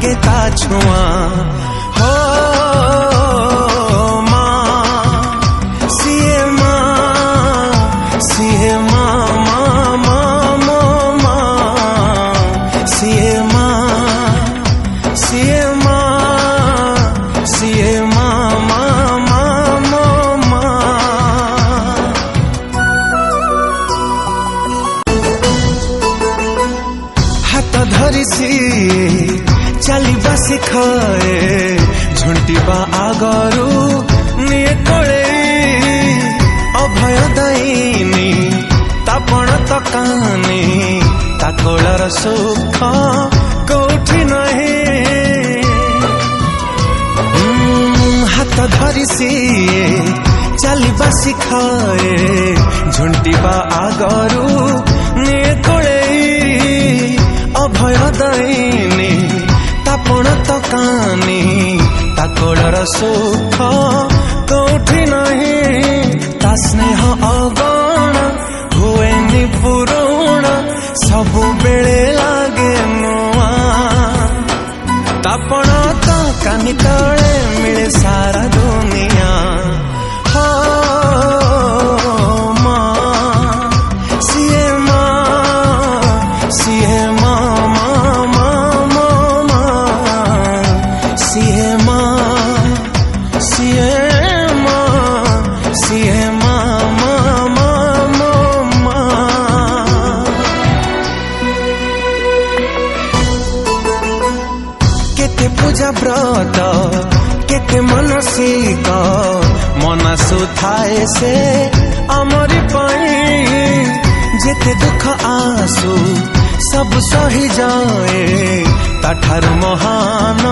लागे ता छुआ हो माँ सीए माँ सीए माँ माँ माँ माँ माँ सीए माँ सीए माँ सीए माँ माँ माँ माँ माँ हाथ धरी सी चलिबा शिखाए झुंटिबा आगरू निये कोले अभय दायिनी तापण तकानी ताकोलर सुख कोठी नहीं हाथ धरी सी चलिबा शिखाए झुंटिबा आगरू निये कोले अभय दायिनी तापण तकानी ताकोलर सुख कोठी नहीं ता स्नेह अगण हुएनि पुरुण सबु बेले लागे नुआ तापण तकानी तले मिले सारा दुनिया हो माँ सीए माँ सीए माँ माँ माँ माँ माँ सीए माँ सीए माँ सीए माँ माँ माँ माँ माँ केते पूजा व्रत केते मनसिक मनसु थाए से आमरी पाई जेते दुख आसु सब सही जाए ताठारु महान